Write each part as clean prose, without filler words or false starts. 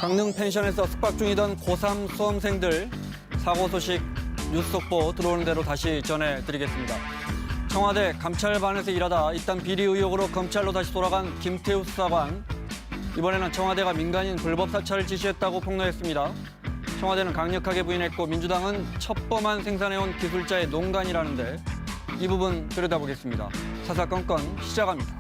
강릉 펜션에서 숙박 중이던 고3 수험생들 사고 소식 뉴스 속보 들어오는 대로 다시 전해드리겠습니다. 청와대 감찰반에서 일하다 잇단 비리 의혹으로 검찰로 다시 돌아간 김태우 수사관. 이번에는 청와대가 민간인 불법 사찰을 지시했다고 폭로했습니다. 청와대는 강력하게 부인했고 민주당은 첩보만 생산해온 기술자의 농간이라는데 이 부분 들여다보겠습니다. 사사건건 시작합니다.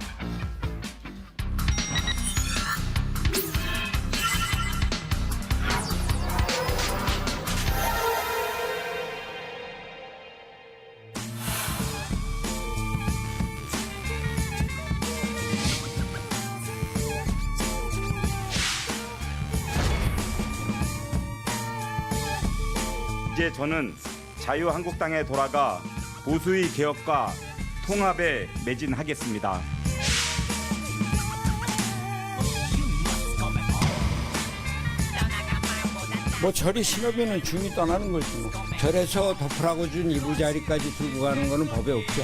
이제 저는 자유한국당에 돌아가 보수의 개혁과 통합에 매진하겠습니다. 뭐 절이 신호비는 중이 떠나는 거지 뭐. 절에서 덮으라고 준 이부자리까지 들고 가는 거는 법에 없죠.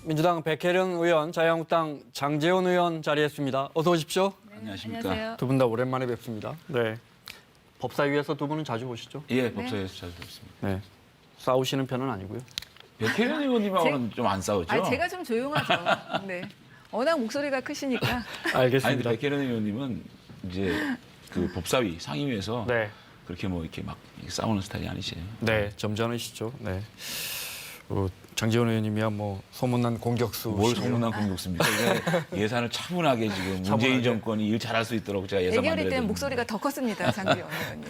민주당 백혜련 의원, 자유한국당 장제원 의원 자리했습니다. 어서 오십시오. 안녕하십니까. 두 분 다 오랜만에 뵙습니다. 네. 법사위에서 두 분은 자주 보시죠? 예, 법사위에서 잘 들었습니다. 네. 싸우시는 편은 아니고요. 백혜련 의원님하고는 좀 안 싸우죠? 아니, 제가 좀 조용하죠. 네. 워낙 목소리가 크시니까. 아니, 알겠습니다. 백혜련 의원님은 이제 그 법사위 상임위에서 네. 그렇게 뭐 이렇게 막 싸우는 스타일이 아니시죠? 네, 점잖으시죠. 네. 장제원 의원님이야 뭐 소문난 공격수. 뭘 소문난 공격수입니까? 이게 예산을 차분하게 지금 문재인 차분하게. 정권이 일 잘할 수 있도록 제가 예산 대결일 만들어야 때는 되는데. 목소리가 더 컸습니다. 장기영 의원님.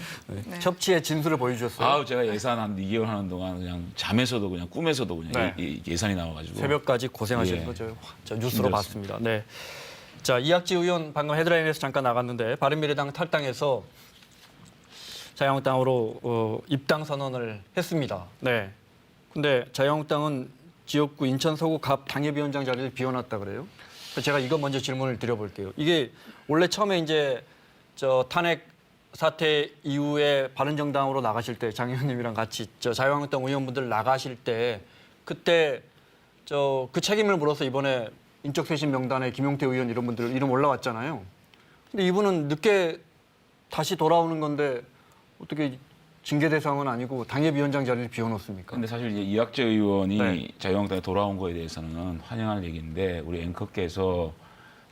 네. 협치의 진수를 보여주셨어요. 아우 제가 예산 한 2개월 하는 동안 그냥 잠에서도 그냥 꿈에서도 그냥 네. 예산이 나와가지고 새벽까지 고생하신 예. 거죠. 저 뉴스로 힘들었습니다. 봤습니다. 네. 자, 이학지 의원 방금 헤드라인에서 잠깐 나갔는데 바른미래당 탈당해서 자유한국당으로 입당 선언을 했습니다. 네. 근데 자유한국당은 지역구 인천 서구 갑 당협위원장 자리를 비워놨다 그래요. 그래서 제가 이거 먼저 질문을 드려볼게요. 이게 원래 처음에 이제 저 탄핵 사태 이후에 바른정당으로 나가실 때 장 의원님이랑 같이 저 자유한국당 의원분들 나가실 때 그때 저 그 책임을 물어서 이번에 인적쇄신 명단에 김용태 의원 이런 분들 이름 올라왔잖아요. 근데 이분은 늦게 다시 돌아오는 건데 어떻게 징계 대상은 아니고 당협위원장 자리를 비워놓습니까? 근데 사실 이제 이학재 의원이 네. 자유한국당에 돌아온 거에 대해서는 환영할 얘기인데 우리 앵커께서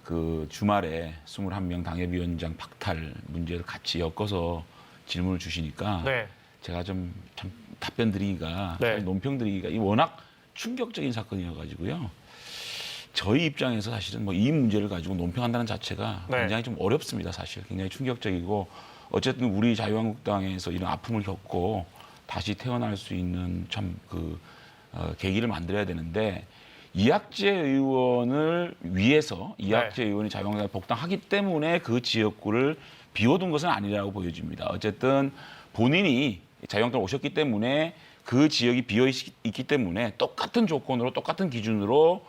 그 주말에 21명 당협위원장 박탈 문제를 같이 엮어서 질문을 주시니까 네. 제가 좀 참 답변 드리기가 네. 사실 논평 드리기가 이 워낙 충격적인 사건이어가지고요. 저희 입장에서 사실은 뭐 이 문제를 가지고 논평한다는 자체가 네. 굉장히 좀 어렵습니다. 사실 굉장히 충격적이고 어쨌든 우리 자유한국당에서 이런 아픔을 겪고 다시 태어날 수 있는 참 그 계기를 만들어야 되는데 이학재 의원을 위해서 이학재 의원이 자유한국당에 복당하기 때문에 그 지역구를 비워둔 것은 아니라고 보여집니다. 어쨌든 본인이 자유한국당 오셨기 때문에 그 지역이 비어 있기 때문에 똑같은 조건으로 똑같은 기준으로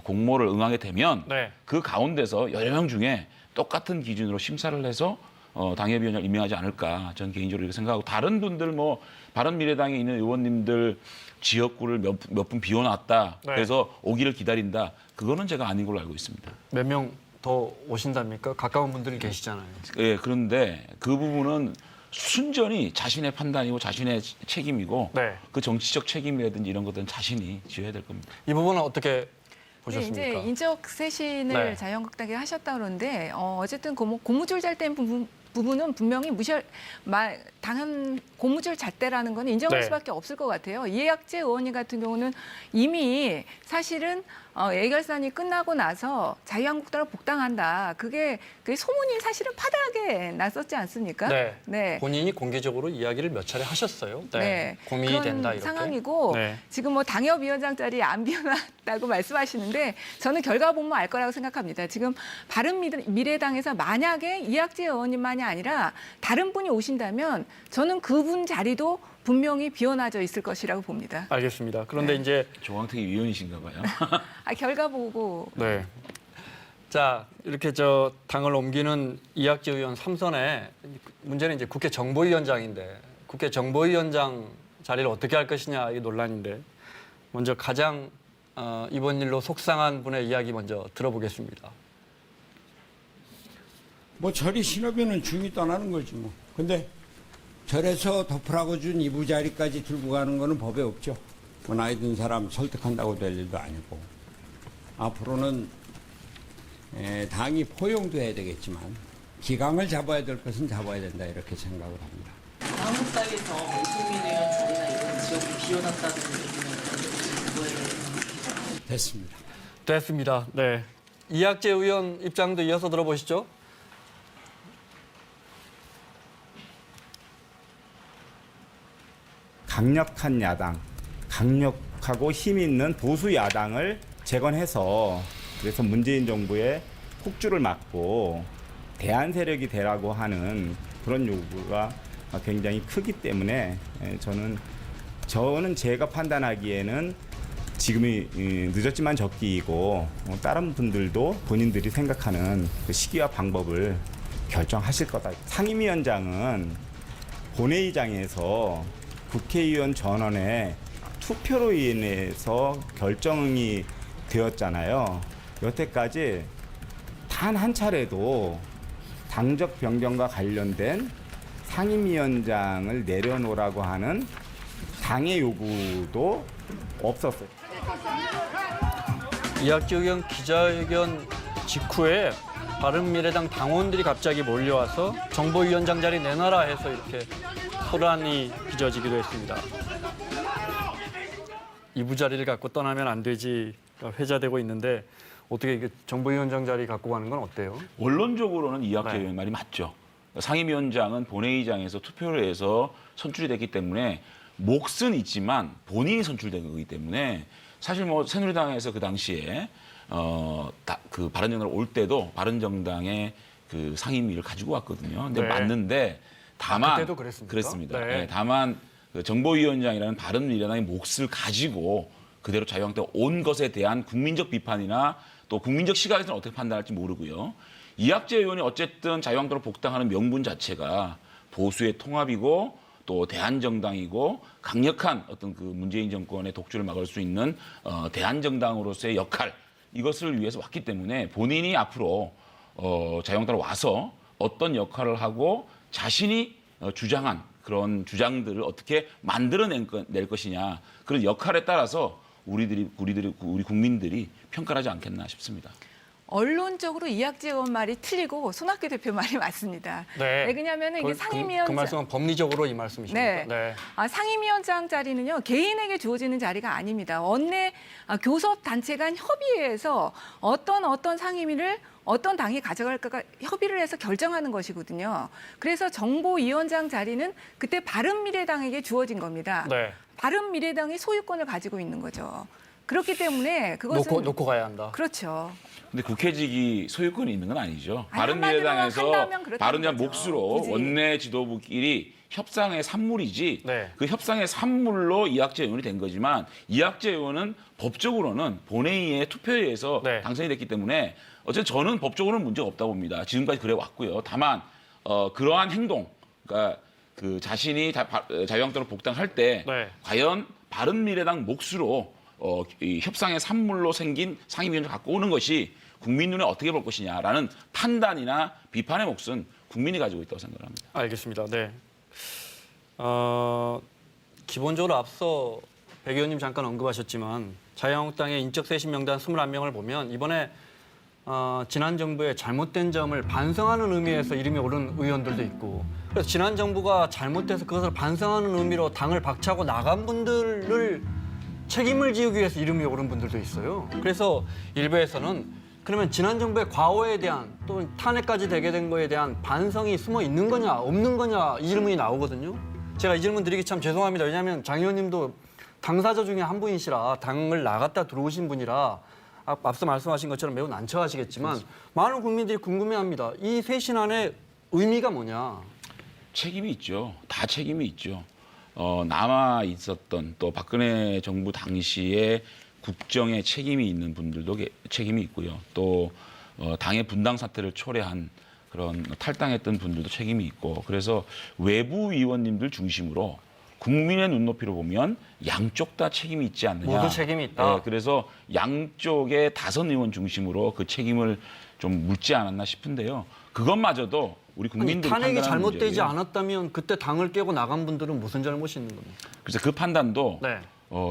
공모를 응하게 되면 네. 그 가운데서 여러 명 중에 똑같은 기준으로 심사를 해서 당협위원장을 임명하지 않을까 저는 개인적으로 이렇게 생각하고 다른 분들 뭐 바른미래당에 있는 의원님들 지역구를 몇 분 비워놨다 네. 그래서 오기를 기다린다 그거는 제가 아닌 걸로 알고 있습니다. 몇 명 더 오신답니까? 가까운 분들이 계시잖아요. 예, 그런데 그 부분은 순전히 자신의 판단이고 자신의 책임이고 네. 그 정치적 책임이라든지 이런 것들은 자신이 지어야 될 겁니다. 이 부분은 어떻게 네, 보셨습니까? 이제 인적 쇄신을 네. 자유한국당에 하셨다 그러는데 어쨌든 고무줄 잘 땐 부분은 분명히 당한 고무줄 잣대라는 건 인정할 네. 수밖에 없을 것 같아요. 이학재 의원님 같은 경우는 이미 사실은 예결산이 끝나고 나서 자유한국당을 복당한다. 그게 소문이 사실은 파다하게 났었지 않습니까? 네. 본인이 공개적으로 이야기를 몇 차례 하셨어요. 네. 고민이 그런 된다 이렇게. 상황이고 네. 지금 뭐 당협위원장 자리 안 비워놨다고 말씀하시는데 저는 결과 보면 알 거라고 생각합니다. 지금 바른미래당에서 만약에 이학재 의원님만이 아니라 다른 분이 오신다면 저는 그분 자리도 분명히 비워놔져 있을 것이라고 봅니다. 알겠습니다. 그런데 이제 조광택이 위원이신가 봐요. 결과 보고 네. 자, 이렇게 당을 옮기는 이학재 의원 3선에 문제는 이제 국회 정보위원장인데 국회 정보위원장 자리를 어떻게 할 것이냐 이게 논란인데 먼저 가장 이번 일로 속상한 분의 이야기 먼저 들어보겠습니다. 뭐 절이 신업에는 중이 떠나는 거지 뭐. 근데 절에서 덮으라고 준 이부 자리까지 들고 가는 거는 법에 없죠. 뭐 나이 든 사람 설득한다고 될 일도 아니고. 앞으로는 당이 포용도 해야 되겠지만 기강을 잡아야 될 것은 잡아야 된다 이렇게 생각을 합니다. 한국당에서 이승민 의원 자리나 이런 지역이 비워놨다는 얘기는 그거에 됐습니다. 됐습니다. 네. 이학재 의원 입장도 이어서 들어보시죠. 강력한 야당, 강력하고 힘 있는 보수 야당을 재건해서 그래서 문재인 정부의 폭주를 막고 대안 세력이 되라고 하는 그런 요구가 굉장히 크기 때문에 저는 제가 판단하기에는 지금이 늦었지만 적기이고 다른 분들도 본인들이 생각하는 그 시기와 방법을 결정하실 거다. 상임위원장은 본회의장에서 국회의원 전원의 투표로 인해서 결정이 되었잖아요. 여태까지 단 한 차례도 당적 변경과 관련된 상임위원장을 내려놓으라고 하는 당의 요구도 없었어요. 이학재 의원 기자회견 직후에 바른미래당 당원들이 갑자기 몰려와서 정보위원장 자리 내놔라 해서 이렇게 소란이 빚어지기도 했습니다. 이부 자리를 갖고 떠나면 안 되지 회자되고 있는데 어떻게 이게 정보위원장 자리 갖고 가는 건 어때요? 원론적으로는 이학재 네. 의원 말이 맞죠. 상임위원장은 본회의장에서 투표를 해서 선출이 됐기 때문에 몫은 있지만 본인이 선출된 거기 때문에 사실 뭐 새누리당에서 그 당시에 그 바른정당을 올 때도 바른정당의 그 상임위를 가지고 왔거든요. 근데 네. 맞는데 다만 그때도 그랬습니까? 그랬습니다. 네. 네, 다만 그 정보위원장이라는 바른미래당의 몫을 가지고 그대로 자유한국당 온 것에 대한 국민적 비판이나 또 국민적 시각에서는 어떻게 판단할지 모르고요. 이학재 의원이 어쨌든 자유한국당을 복당하는 명분 자체가 보수의 통합이고 또 대한정당이고 강력한 어떤 그 문재인 정권의 독주를 막을 수 있는 대한정당으로서의 역할 이것을 위해서 왔기 때문에 본인이 앞으로 자유한국당으로 와서 어떤 역할을 하고 자신이 주장한 그런 주장들을 어떻게 만들어낼 것이냐 그런 역할에 따라서 우리 국민들이 평가를 하지 않겠나 싶습니다. 언론적으로 이학재 의원 말이 틀리고 손학규 대표 말이 맞습니다. 네, 왜냐하면 이게 상임위원장 그 말씀은 법리적으로 이 말씀이십니까? 네. 상임위원장 자리는요 개인에게 주어지는 자리가 아닙니다. 원내 교섭 단체 간 협의회에서 어떤 상임위를 어떤 당이 가져갈까가 협의를 해서 결정하는 것이거든요. 그래서 정보위원장 자리는 그때 바른미래당에게 주어진 겁니다. 네. 바른미래당이 소유권을 가지고 있는 거죠. 그렇기 때문에 그것은 놓고 가야 한다. 그렇죠. 근데 국회직이 소유권이 있는 건 아니죠. 아니, 바른미래당에서 한다면 그렇다는 바른미래당 거죠. 몫으로 굳이. 원내 지도부끼리 협상의 산물이지 네. 그 협상의 산물로 이학재 의원이 된 거지만 이학재 의원은 법적으로는 본회의의 투표에 의해서 네. 당선이 됐기 때문에 어쨌든 저는 법적으로는 문제가 없다고 봅니다. 지금까지 그래 왔고요. 다만 그러한 행동, 그러니까 그 자신이 자유한국당으로 복당할 때 네. 과연 바른미래당 몫으로 이 협상의 산물로 생긴 상임위원장을 갖고 오는 것이 국민 눈에 어떻게 볼 것이냐라는 판단이나 비판의 몫은 국민이 가지고 있다고 생각합니다. 알겠습니다. 네. 기본적으로 앞서 백 의원님 잠깐 언급하셨지만 자유한국당의 인적 쇄신 명단 21명을 보면 이번에 지난 정부의 잘못된 점을 반성하는 의미에서 이름이 오른 의원들도 있고 그래서 지난 정부가 잘못돼서 그것을 반성하는 의미로 당을 박차고 나간 분들을 책임을 지우기 위해서 이름이 오른 분들도 있어요. 그래서 일부에서는 그러면 지난 정부의 과오에 대한 또 탄핵까지 되게 된 거에 대한 반성이 숨어 있는 거냐 없는 거냐 이 질문이 나오거든요. 제가 이 질문 드리기 참 죄송합니다. 왜냐하면 장 의원님도 당사자 중에 한 분이시라 당을 나갔다 들어오신 분이라 앞서 말씀하신 것처럼 매우 난처하시겠지만 많은 국민들이 궁금해합니다. 이 쇄신안의 의미가 뭐냐? 책임이 있죠. 다 책임이 있죠. 남아 있었던 또 박근혜 정부 당시에 국정에 책임이 있는 분들도 책임이 있고요. 또 당의 분당 사태를 초래한 그런 탈당했던 분들도 책임이 있고 그래서 외부 위원님들 중심으로 국민의 눈높이로 보면 양쪽 다 책임이 있지 않느냐. 모두 책임이 있다. 네, 그래서 양쪽의 다선 의원 중심으로 그 책임을 좀 묻지 않았나 싶은데요. 그것마저도 우리 국민들이 탄핵이 판단하는 잘못되지 문제예요. 않았다면 그때 당을 깨고 나간 분들은 무슨 잘못이 있는 겁니까? 그래서 그 판단도 네.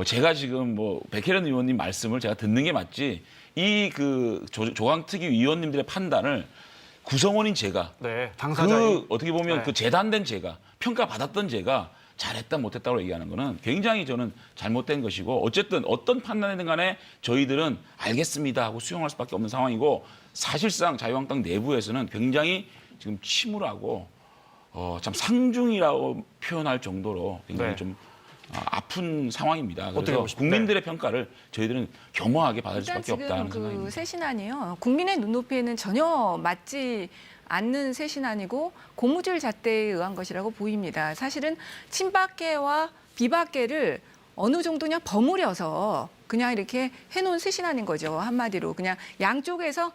제가 지금 뭐 백혜련 의원님 말씀을 제가 듣는 게 맞지 이 그 조강특위 위원님들의 판단을 구성원인 제가 네, 당사자의 어떻게 보면 네. 그 재단된 제가 평가받았던 제가 잘했다 못했다고 얘기하는 거는 굉장히 저는 잘못된 것이고 어쨌든 어떤 판단이든 간에 저희들은 알겠습니다 하고 수용할 수밖에 없는 상황이고 사실상 자유한국당 내부에서는 굉장히 지금 침울하고 참 상중이라고 표현할 정도로 굉장히 네. 좀 아픈 상황입니다. 어떻게 그래서 보십니까? 국민들의 평가를 저희들은 겸허하게 받을 일단 수밖에 없다는 지금 생각입니다. 그 쇄신안이요. 국민의 눈높이에는 전혀 맞지 않는 쇄신안이고 고무줄 잣대에 의한 것이라고 보입니다. 사실은 친박계와 비박계를 어느 정도 그냥 버무려서 그냥 이렇게 해놓은 쇄신안인 거죠. 한마디로 그냥 양쪽에서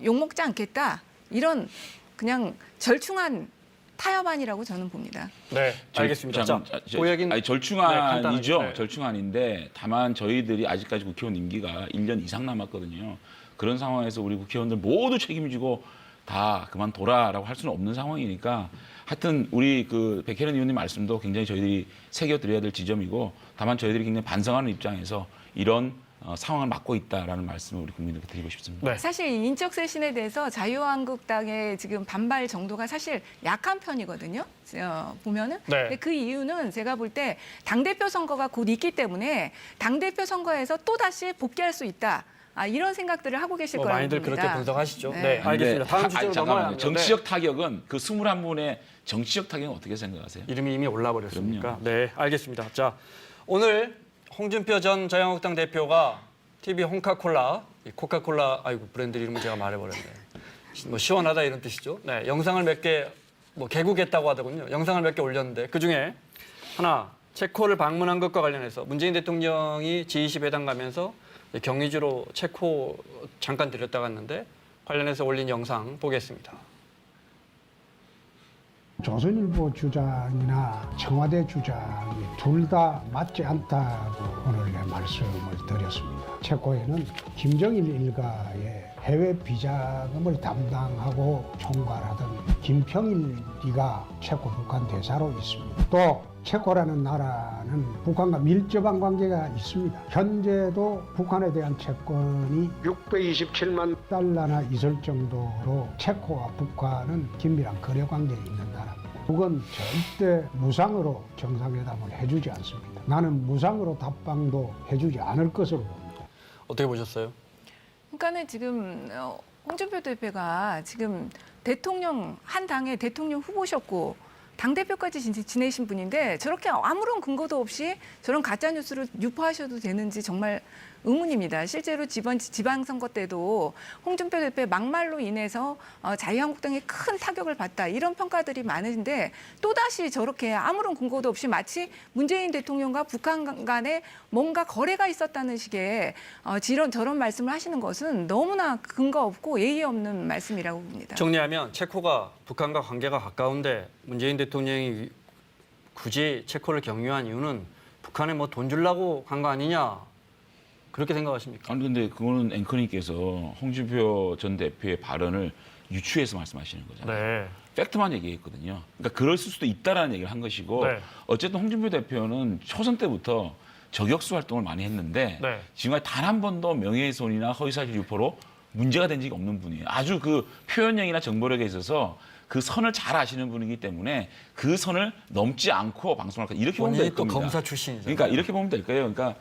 욕먹지 않겠다 이런 그냥 절충한 타협안이라고 저는 봅니다. 네, 알겠습니다. 자, 그 얘기는 아니, 절충안이죠. 네. 절충안인데 다만 저희들이 아직까지 국회의원 임기가 1년 이상 남았거든요. 그런 상황에서 우리 국회의원들 모두 책임지고 다 그만둬라라고 할 수는 없는 상황이니까 하여튼 우리 그 백혜련 의원님 말씀도 굉장히 저희들이 새겨드려야 될 지점이고 다만 저희들이 굉장히 반성하는 입장에서 이런 상황을 맡고 있다라는 말씀을 우리 국민들께 드리고 싶습니다. 네. 사실 인적 쇄신에 대해서 자유한국당의 지금 반발 정도가 사실 약한 편이거든요. 보면은. 네. 근데 그 이유는 제가 볼 때 당대표 선거가 곧 있기 때문에 당대표 선거에서 또 다시 복귀할 수 있다. 이런 생각들을 하고 계실 거라고 많이들 봅니다. 그렇게 분석하시죠. 네. 네, 알겠습니다. 다음 주제로 넘어가야 잠깐만요. 합니다. 정치적 타격은 그 21분의 정치적 타격은 어떻게 생각하세요? 이름이 이미 올라버렸으니까. 그럼요. 네, 알겠습니다. 자, 오늘 홍준표 전 자유한국당 대표가 TV 홍카콜라, 이 코카콜라, 아이고 브랜드 이름을 제가 말해버렸네. 뭐 시원하다 이런 뜻이죠. 네, 영상을 몇 개 뭐 개국했다고 하더군요. 영상을 몇 개 올렸는데 그 중에 하나 체코를 방문한 것과 관련해서 문재인 대통령이 G20 회담 가면서 경위주로 체코 잠깐 들렸다 갔는데 관련해서 올린 영상 보겠습니다. 조선일보 주장이나 청와대 주장이 둘 다 맞지 않다고 오늘 말씀을 드렸습니다. 체코에는 김정일 일가의 해외 비자금을 담당하고 총괄하던 김평일이가 체코 북한 대사로 있습니다. 또 체코라는 나라는 북한과 밀접한 관계가 있습니다. 현재도 북한에 대한 채권이 627만 달러나 있을 정도로 체코와 북한은 긴밀한 거래 관계에 있는 나라입니다. 북은 절대 무상으로 정상회담을 해주지 않습니다. 나는 무상으로 답방도 해주지 않을 것으로 봅니다. 어떻게 보셨어요? 그러니까는 지금 홍준표 대표가 지금 대통령 한 당의 대통령 후보셨고 당대표까지 지내신 분인데 저렇게 아무런 근거도 없이 저런 가짜 뉴스를 유포하셔도 되는지 정말 의문입니다. 실제로 지방선거 때도 홍준표 대표의 막말로 인해서 자유한국당에 큰 타격을 받다 이런 평가들이 많은데 또다시 저렇게 아무런 근거도 없이 마치 문재인 대통령과 북한 간에 뭔가 거래가 있었다는 식의 저런 말씀을 하시는 것은 너무나 근거 없고 예의 없는 말씀이라고 봅니다. 정리하면 체코가 북한과 관계가 가까운데 문재인 대통령이 굳이 체코를 경유한 이유는 북한에 뭐 돈 주려고 간 거 아니냐 그렇게 생각하십니까? 아니 근데 그거는 앵커님께서 홍준표 전 대표의 발언을 유추해서 말씀하시는 거잖아요. 네. 팩트만 얘기했거든요. 그러니까 그럴 수도 있다라는 얘기를 한 것이고 네. 어쨌든 홍준표 대표는 초선 때부터 저격수 활동을 많이 했는데 네. 지금까지 단 한 번도 명예훼손이나 허위사실 유포로 문제가 된 적이 없는 분이에요. 아주 그 표현력이나 정보력에 있어서 그 선을 잘 아시는 분이기 때문에 그 선을 넘지 않고 방송할 거 이렇게 보면 될 본인이 또 겁니다. 검사 출신이잖아요. 그러니까 이렇게 보면 될 거예요. 그러니까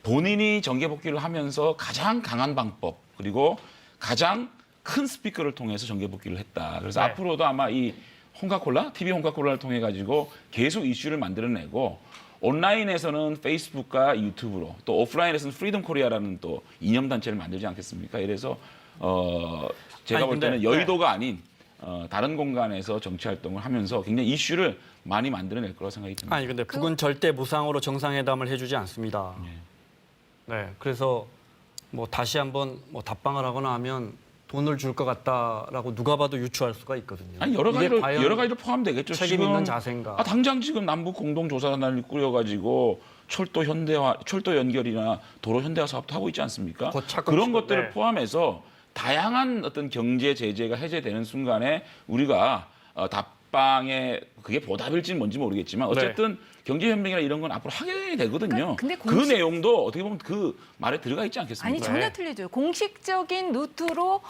본인이 정계 복귀를 하면서 가장 강한 방법 그리고 가장 큰 스피커를 통해서 정계 복귀를 했다. 그래서 네. 앞으로도 아마 이 홍카콜라, TV 홍카콜라를 통해 가지고 계속 이슈를 만들어내고 온라인에서는 페이스북과 유튜브로 또 오프라인에서는 프리덤 코리아라는 또 이념 단체를 만들지 않겠습니까? 이래서 제가 아니, 볼 근데, 때는 여의도가 아닌 다른 공간에서 정치 활동을 하면서 굉장히 이슈를 많이 만들어낼 거라고 생각이 듭니다. 아니 근데 북은 절대 무상으로 정상회담을 해주지 않습니다. 네, 그래서 뭐 다시 한번 뭐 답방을 하거나 하면 돈을 줄 것 같다라고 누가 봐도 유추할 수가 있거든요. 아니 여러 이게 가지로 과연 여러 가지로 포함되겠죠. 책임 있는 자세인가? 당장 지금 남북 공동조사단을 꾸려가지고 철도 연결이나 도로 현대화 사업도 하고 있지 않습니까? 곧 차츰 그런 지금, 것들을 네. 포함해서 다양한 어떤 경제 제재가 해제되는 순간에 우리가 답방에 그게 보답일지는 뭔지 모르겠지만 어쨌든 경제 협력이나 이런 건 앞으로 하게 되거든요. 근데 그 내용도 어떻게 보면 그 말에 들어가 있지 않겠습니까? 아니 전혀 네. 틀리죠. 공식적인 루트로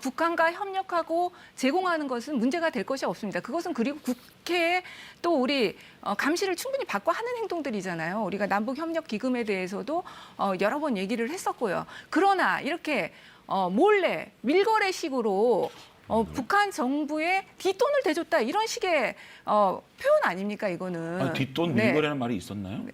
북한과 협력하고 제공하는 것은 문제가 될 것이 없습니다. 그것은 그리고 국회에 또 우리 감시를 충분히 받고 하는 행동들이잖아요. 우리가 남북 협력 기금에 대해서도 여러 번 얘기를 했었고요. 그러나 이렇게 몰래 밀거래식으로 북한 정부에 뒷돈을 대줬다 이런 식의 표현 아닙니까 이거는? 아니, 뒷돈 네. 밀거래라는 말이 있었나요?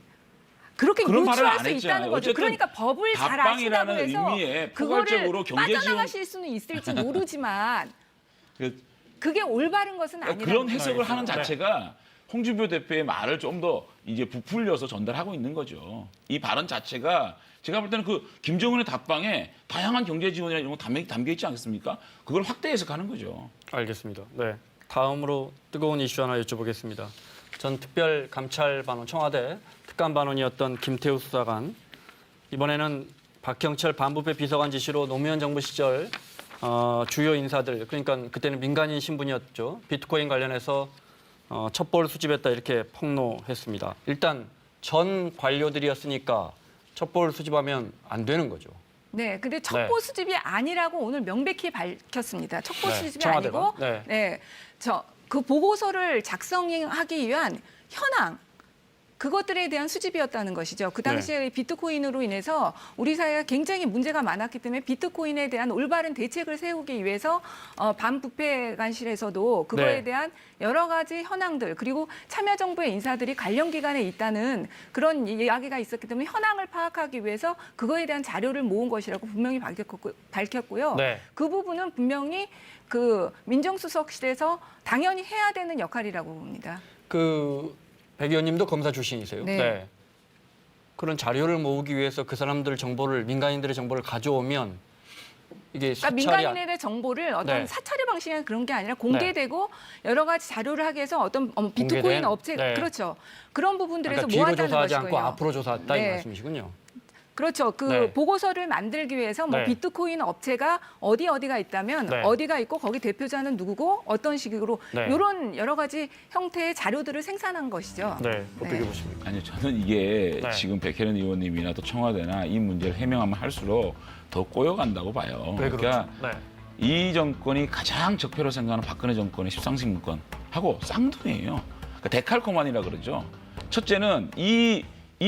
그렇게 그런 말을 유추할 안 수 했잖아요. 있다는 거죠. 어쨌든 그러니까 법을 잘 아신다고 답방이라는 해서 의미에 그거를 포괄적으로 경제 빠져나가실 수는 있을지 모르지만 그- 그게 올바른 것은 아니라는 그런 해석을 거죠. 하는 자체가 홍준표 대표의 말을 좀 더 이제 부풀려서 전달하고 있는 거죠. 이 발언 자체가 제가 볼 때는 그 김정은의 답방에 다양한 경제 지원이나 이런 거 담겨 있지 않겠습니까? 그걸 확대 해석하는 거죠. 알겠습니다. 네. 다음으로 뜨거운 이슈 하나 여쭤보겠습니다. 전 특별감찰반원 청와대 특감반원이었던 김태우 수사관 이번에는 박형철 반부패 비서관 지시로 노무현 정부 시절 주요 인사들 그러니까 그때는 민간인 신분이었죠. 비트코인 관련해서 첩보를 수집했다 이렇게 폭로했습니다. 일단 전 관료들이었으니까 첩보를 수집하면 안 되는 거죠. 네, 근데 첩보 네. 수집이 아니라고 오늘 명백히 밝혔습니다. 첩보 네, 수집이 청와대가? 아니고, 네. 그 보고서를 작성하기 위한 현황. 그것들에 대한 수집이었다는 것이죠. 그 당시에 비트코인으로 인해서 우리 사회가 굉장히 문제가 많았기 때문에 비트코인에 대한 올바른 대책을 세우기 위해서 반부패관실에서도 그거에 네. 대한 여러 가지 현황들 그리고 참여정부의 인사들이 관련 기관에 있다는 그런 이야기가 있었기 때문에 현황을 파악하기 위해서 그거에 대한 자료를 모은 것이라고 분명히 밝혔고요. 네. 그 부분은 분명히 그 민정수석실에서 당연히 해야 되는 역할이라고 봅니다. 백 의원님도 검사 출신이세요. 네. 그런 자료를 모으기 위해서 그 사람들 정보를 민간인들의 정보를 가져오면 이게 그러니까 사찰이 민간인의 정보를 어떤 네. 사찰의 방식의 그런 게 아니라 공개되고 여러 가지 자료를 하기 위해서 어떤 비트코인 공개된? 업체 네. 그렇죠. 그런 부분들에서 그러니까 뒤로 모았다는 조사하지 것이고요. 않고 앞으로 조사했다 이 네. 말씀이시군요. 그렇죠. 그 네. 보고서를 만들기 위해서 뭐 네. 비트코인 업체가 어디가 있다면 네. 어디가 있고 거기 대표자는 누구고 어떤 식으로 네. 이런 여러 가지 형태의 자료들을 생산한 것이죠. 네, 어떻게 네. 보십니까? 아니요, 저는 이게 네. 지금 백혜련 의원님이나 또 청와대나 이 문제를 해명하면 할수록 더 꼬여간다고 봐요. 왜 그렇죠? 네. 이 정권이 가장 적폐로 생각하는 박근혜 정권의 13신 문건하고 쌍둥이에요. 그러니까 데칼코마니라 그러죠. 첫째는 이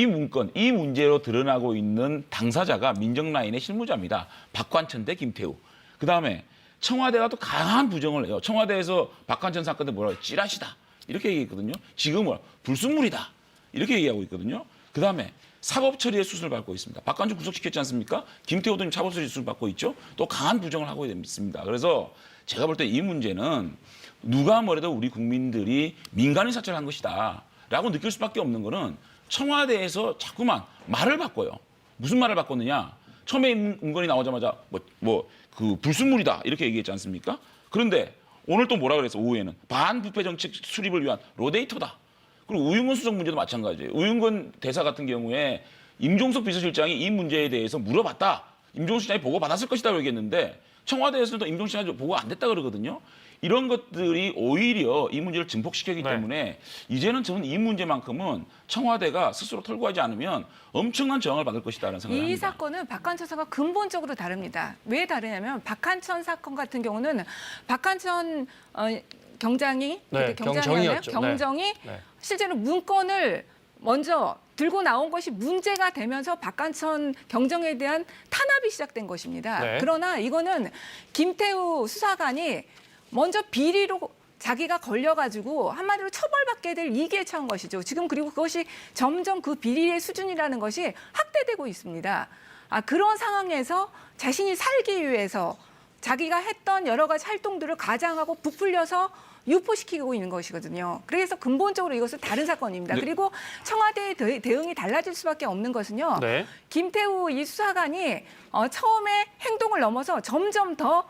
문건, 이 문제로 드러나고 있는 당사자가 민정라인의 실무자입니다. 박관천 대 김태우. 그다음에 청와대가 또 강한 부정을 해요. 청와대에서 박관천 사건 때 뭐라고 해요? 찌라시다. 이렇게 얘기했거든요. 지금은 불순물이다. 이렇게 얘기하고 있거든요. 그다음에 사법 처리의 수순을 밟고 있습니다. 박관천 구속시켰지 않습니까? 김태우도 지금 사법 처리 수순을 밟고 있죠. 또 강한 부정을 하고 있습니다. 그래서 제가 볼 때 이 문제는 누가 뭐래도 우리 국민들이 민간인 사찰한 것이다 라고 느낄 수밖에 없는 거는 청와대에서 자꾸만 말을 바꿔요. 무슨 말을 바꿨느냐? 처음에 문건이 나오자마자 그 불순물이다 이렇게 얘기했지 않습니까? 그런데 오늘 또 뭐라 그랬어? 오후에는 반부패 정책 수립을 위한 로데이터다. 그리고 우윤건 수석 문제도 마찬가지예요. 우윤건 대사 같은 경우에 임종석 비서실장이 이 문제에 대해서 물어봤다. 임종석 실장이 보고 받았을 것이다 얘기했는데 청와대에서도 임종석 실장이 보고 안 됐다 그러거든요. 이런 것들이 오히려 이 문제를 증폭시키기 때문에 이제는 저는 이 문제만큼은 청와대가 스스로 털고하지 않으면 엄청난 저항을 받을 것이다라는 생각을 이 합니다. 사건은 박한천 사건과 근본적으로 다릅니다. 왜 다르냐면 박한천 사건 같은 경우는 박한천 경장이 네, 그때 경장이었나요? 경정이었죠. 경정이 네. 실제로 문건을 먼저 들고 나온 것이 문제가 되면서 박관천 경정에 대한 탄압이 시작된 것입니다. 네. 그러나 이거는 김태우 수사관이 먼저 비리로 자기가 걸려가지고 한마디로 처벌받게 될 이기에 처한 것이죠. 지금 그리고 그것이 점점 그 비리의 수준이라는 것이 확대되고 있습니다. 그런 상황에서 자신이 살기 위해서 자기가 했던 여러 가지 활동들을 가장하고 부풀려서 유포시키고 있는 것이거든요. 그래서 근본적으로 이것은 다른 사건입니다. 네. 그리고 청와대의 대응이 달라질 수밖에 없는 것은요. 네. 김태우 이 수사관이 처음에 행동을 넘어서 점점 더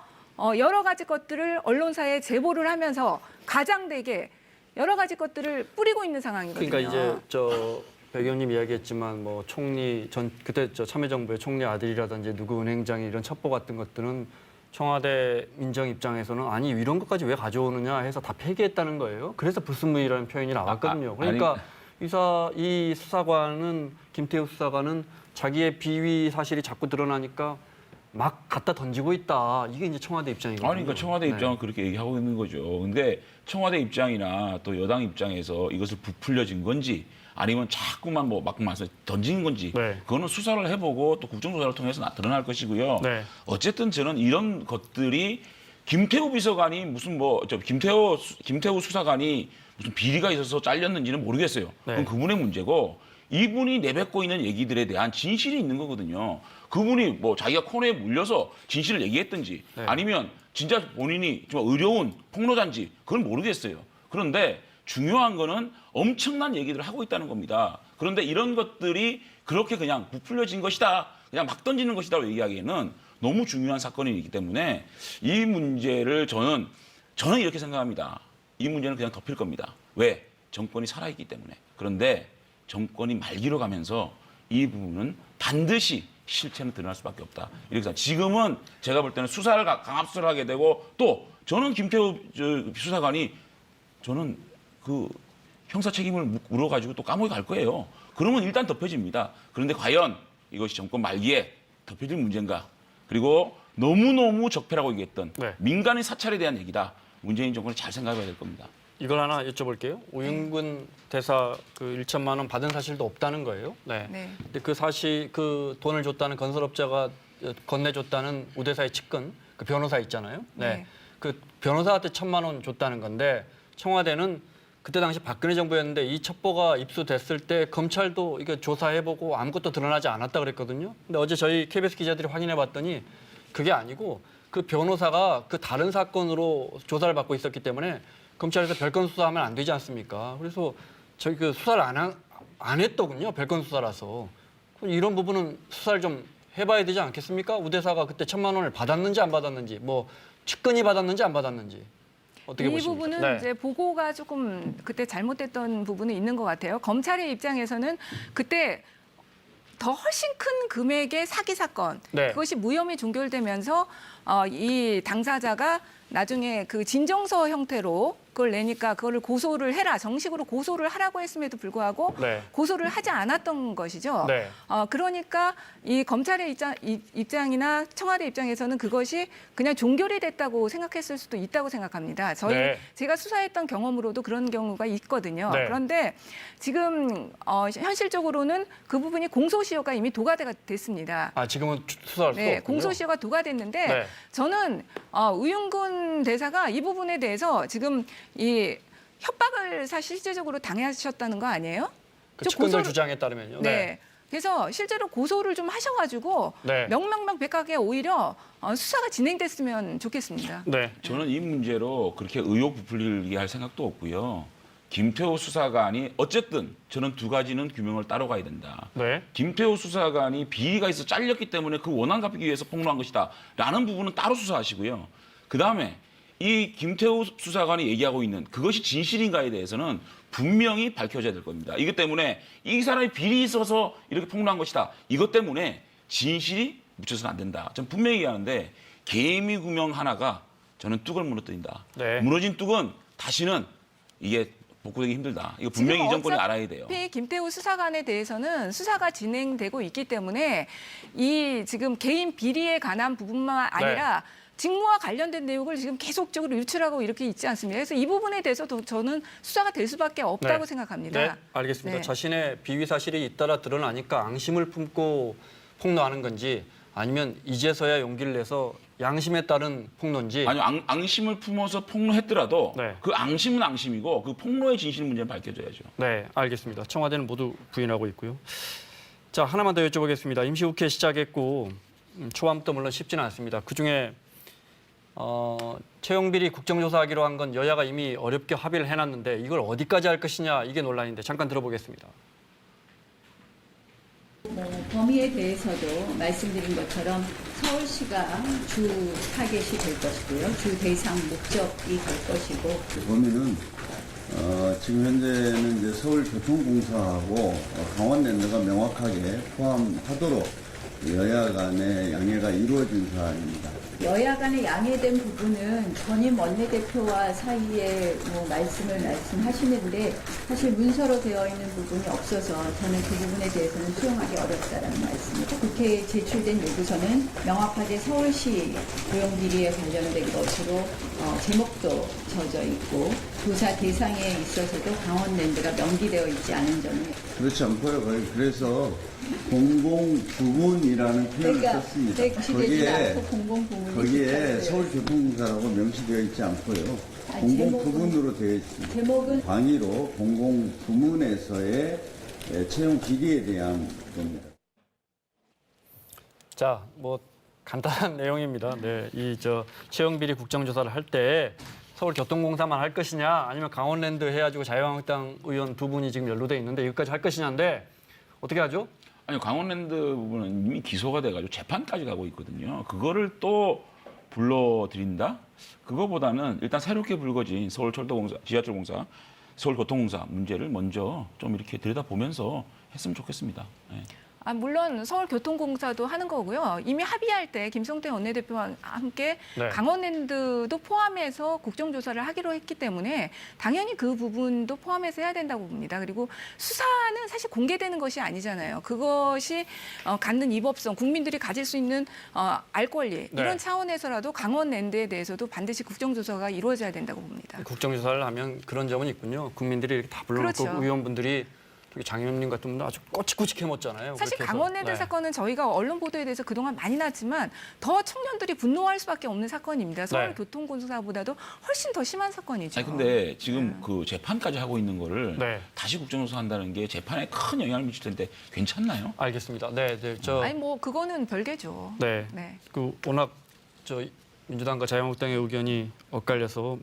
여러 가지 것들을 언론사에 제보를 하면서 가장되게 여러 가지 것들을 뿌리고 있는 상황이거든요. 그러니까 이제 백 의원님 이야기했지만 뭐 총리 그때 참여정부의 총리 아들이라든지 누구 은행장이 이런 첩보 같은 것들은 청와대 민정 입장에서는 아니 이런 것까지 왜 가져오느냐 해서 다 폐기했다는 거예요. 그래서 불순물이라는 표현이 나왔거든요. 그러니까 이 수사관은 김태우 수사관은 자기의 비위 사실이 자꾸 드러나니까 막 갖다 던지고 있다. 이게 이제 청와대 입장이거든요. 아니, 그러니까 청와대 입장은 그렇게 얘기하고 있는 거죠. 근데 청와대 입장이나 또 여당 입장에서 이것을 부풀려진 건지 아니면 자꾸만 뭐 막 던진 건지 네. 그거는 수사를 해보고 또 국정조사를 통해서 드러날 것이고요. 네. 어쨌든 저는 이런 것들이 김태우 비서관이 무슨 김태우 수사관이 무슨 비리가 있어서 잘렸는지는 모르겠어요. 네. 그건 그분의 문제고 이분이 내뱉고 있는 얘기들에 대한 진실이 있는 거거든요. 그분이 뭐 자기가 코너에 물려서 진실을 얘기했든지 네. 아니면 진짜 본인이 좀 어려운 폭로자인지 그건 모르겠어요. 그런데 중요한 거는 엄청난 얘기들을 하고 있다는 겁니다. 그런데 이런 것들이 그렇게 그냥 부풀려진 것이다, 그냥 막 던지는 것이다라고 얘기하기에는 너무 중요한 사건이기 때문에 이 문제를 저는 이렇게 생각합니다. 이 문제는 그냥 덮일 겁니다. 왜? 정권이 살아있기 때문에. 그런데 정권이 말기로 가면서 이 부분은 반드시 실체는 드러날 수밖에 없다. 이렇게 생각합니다. 지금은 제가 볼 때는 수사를 강압수사를 하게 되고 또 저는 김태우 수사관이 저는 그 형사 책임을 물어가지고 또 감옥에 갈 거예요. 그러면 일단 덮여집니다. 그런데 과연 이것이 정권 말기에 덮여질 문제인가? 그리고 너무너무 적폐라고 얘기했던 네. 민간의 사찰에 대한 얘기다. 문재인 정권이 잘 생각해봐야 될 겁니다. 이걸 하나 여쭤볼게요. 오윤근 대사 그 1천만 원 받은 사실도 없다는 거예요. 네. 네. 근데 그 사실 그 돈을 줬다는 건설업자가 건네줬다는 우대사의 측근 그 변호사 있잖아요. 네. 네. 그 변호사한테 1천만 원 줬다는 건데 청와대는 그때 당시 박근혜 정부였는데 이 첩보가 입수됐을 때 검찰도 이거 조사해보고 아무것도 드러나지 않았다 그랬거든요. 근데 어제 저희 KBS 기자들이 확인해봤더니 그게 아니고 그 변호사가 그 다른 사건으로 조사를 받고 있었기 때문에 검찰에서 별건 수사하면 안 되지 않습니까? 그래서 저희 그 수사를 안 했더군요. 별건 수사라서. 이런 부분은 수사를 좀 해봐야 되지 않겠습니까? 우대사가 그때 1천만 원을 받았는지 안 받았는지, 뭐 측근이 받았는지 안 받았는지. 어떻게 이 보십니까? 부분은 네. 이제 보고가 조금 그때 잘못됐던 부분은 있는 것 같아요. 검찰의 입장에서는 그때 더 훨씬 큰 금액의 사기 사건, 네. 그것이 무혐의 종결되면서 이 당사자가 나중에 그 진정서 형태로 그걸 내니까 그거를 고소를 해라, 정식으로 고소를 하라고 했음에도 불구하고 네. 고소를 하지 않았던 것이죠. 네. 그러니까 이 검찰의 입장이나 청와대 입장에서는 그것이 그냥 종결이 됐다고 생각했을 수도 있다고 생각합니다. 네. 제가 수사했던 경험으로도 그런 경우가 있거든요. 네. 그런데 지금 현실적으로는 그 부분이 공소시효가 이미 도과가 됐습니다. 아 지금은 수사할 수 네, 없군요. 공소시효가 도과됐는데 네. 저는 우윤근 대사가 이 부분에 대해서 지금 이 협박을 사실 실제적으로 당하셨다는 거 아니에요? 그 저 측근들 고소를- 주장에 따르면요. 네. 그래서 실제로 고소를 좀 하셔가지고 네. 명명백백하게 오히려 수사가 진행됐으면 좋겠습니다. 네. 저는 이 문제로 그렇게 의혹 부풀리게 할 생각도 없고요. 김태호 수사관이 어쨌든 저는 두 가지는 규명을 따로 가야 된다. 네. 김태호 수사관이 비위가 있어 잘렸기 때문에 그 원한 갚기 위해서 폭로한 것이다. 라는 부분은 따로 수사하시고요. 그다음에 이 김태호 수사관이 얘기하고 있는 그것이 진실인가에 대해서는 분명히 밝혀져야 될 겁니다. 이것 때문에 이 사람이 비리 있어서 이렇게 폭로한 것이다. 이것 때문에 진실이 묻혀서는 안 된다. 저는 분명히 얘기하는데 개미 구명 하나가 저는 뚝을 무너뜨린다. 네. 무너진 뚝은 다시는 이게 복구되기 힘들다. 이거 분명히 이 지금 정권이 알아야 돼요. 어차피 김태우 수사관에 대해서는 수사가 진행되고 있기 때문에 이 지금 개인 비리에 관한 부분만 아니라 직무와 관련된 내용을 지금 계속적으로 유출하고 이렇게 있지 않습니까? 그래서 이 부분에 대해서도 저는 수사가 될 수밖에 없다고 네. 생각합니다. 네, 알겠습니다. 네. 자신의 비위 사실이 잇따라 드러나니까 앙심을 품고 폭로하는 건지 아니면 이제서야 용기를 내서 양심에 따른 폭로인지. 아니 앙심을 품어서 폭로했더라도 네. 그 앙심은 앙심이고 그 폭로의 진실 문제는 밝혀져야죠. 네, 알겠습니다. 청와대는 모두 부인하고 있고요. 자, 하나만 더 여쭤보겠습니다. 임시국회 시작했고 초반부터 물론 쉽지는 않습니다. 그중에 채용비리 국정조사하기로 한 건 여야가 이미 어렵게 합의를 해놨는데 이걸 어디까지 할 것이냐 이게 논란인데 잠깐 들어보겠습니다. 범위에 대해서도 말씀드린 것처럼 서울시가 주 타겟이 될 것이고요. 주 대상 목적이 될 것이고. 보면은 지금 현재는 이제 서울교통공사하고 강원랜드가 명확하게 포함하도록 여야 간의 양해가 이루어진 사안입니다. 여야 간에 양해된 부분은 전임 원내대표와 사이에 말씀하시는데 사실 문서로 되어 있는 부분이 없어서 저는 그 부분에 대해서는 수용하기 어렵다라는 말씀이고 국회에 제출된 요구서는 명확하게 서울시 고용비리에 관련된 것으로 제목도 져져 있고 조사 대상에 있어서도 강원랜드가 명기되어 있지 않은 점이 그렇지 않고요. 그래서 공공부문이라는 표현을 썼습니다. 거기에 서울교통공사라고 명시되어 있지 않고요. 공공부문으로 되어 있습니다. 제목은 광의로 공공부문에서의 채용 비리에 대한 겁니다. 자, 뭐 간단한 내용입니다. 네, 채용비리 국정조사를 할 때 서울교통공사만 할 것이냐 아니면 강원랜드 해가지고 자유한국당 의원 두 분이 지금 연루돼 있는데 이것까지 할 것이냐인데 어떻게 하죠? 아니 강원랜드 부분은 이미 기소가 돼가지고 재판까지 가고 있거든요. 그거를 또 불러들인다? 그거보다는 일단 새롭게 불거진 서울철도공사, 지하철공사, 서울교통공사 문제를 먼저 좀 이렇게 들여다보면서 했으면 좋겠습니다. 네. 물론 서울교통공사도 하는 거고요. 이미 합의할 때 김성태 원내대표와 함께 네. 강원랜드도 포함해서 국정조사를 하기로 했기 때문에 당연히 그 부분도 포함해서 해야 된다고 봅니다. 그리고 수사는 사실 공개되는 것이 아니잖아요. 그것이 갖는 위법성, 국민들이 가질 수 있는 알 권리 이런 차원에서라도 강원랜드에 대해서도 반드시 국정조사가 이루어져야 된다고 봅니다. 국정조사를 하면 그런 점은 있군요. 국민들이 이렇게 다 불러놓고 그렇죠. 의원분들이 장현님 같은 분도 아주 꼬치꼬치 해먹잖아요. 사실 그렇게 해서. 강원랜드 사건은 저희가 언론 보도에 대해서 그동안 많이 났지만 더 청년들이 분노할 수밖에 없는 사건입니다. 서울교통공사보다도 훨씬 더 심한 사건이죠. 아니 근데 지금 그 재판까지 하고 있는 거를 네. 다시 국정조사 한다는 게 재판에 큰 영향을 미칠 텐데 괜찮나요? 알겠습니다. 네, 아니 뭐 그거는 별개죠. 네. 네. 그 워낙 민주당과 자유한국당의 의견이 엇갈려서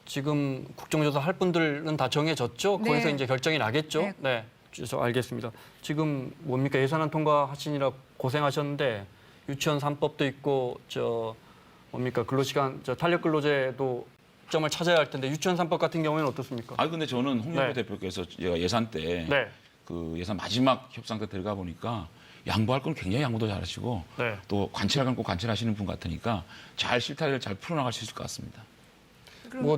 지금 국정조사 할 분들은 다 정해졌죠. 네. 거기서 이제 결정이 나겠죠. 네. 네. 그래서 알겠습니다. 지금 뭡니까 예산안 통과하시느라 고생하셨는데 유치원 3법도 있고 근로시간 탄력 근로제도 점을 찾아야 할 텐데 유치원 3법 같은 경우에는 어떻습니까? 아니 근데 저는 홍영표 네. 대표께서 제가 예산 때 네. 그 예산 마지막 협상 때 들어가 보니까 양보할 건 굉장히 양보도 잘하시고 네. 또 관찰할 건 꼭 관찰하시는 분 같으니까 잘 실타래를 잘 풀어나갈 수 있을 것 같습니다. 뭐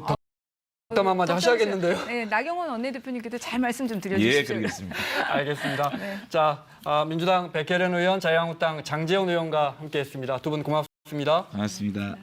덕담 한마디 하셔야겠는데요. 네, 나경원 원내대표님께도 잘 말씀 좀 드려주십시오. 예, 그러겠습니다. 알겠습니다. 네. 자, 민주당 백혜련 의원, 자유한국당 장제원 의원과 함께했습니다. 두 분 고맙습니다. 반갑습니다.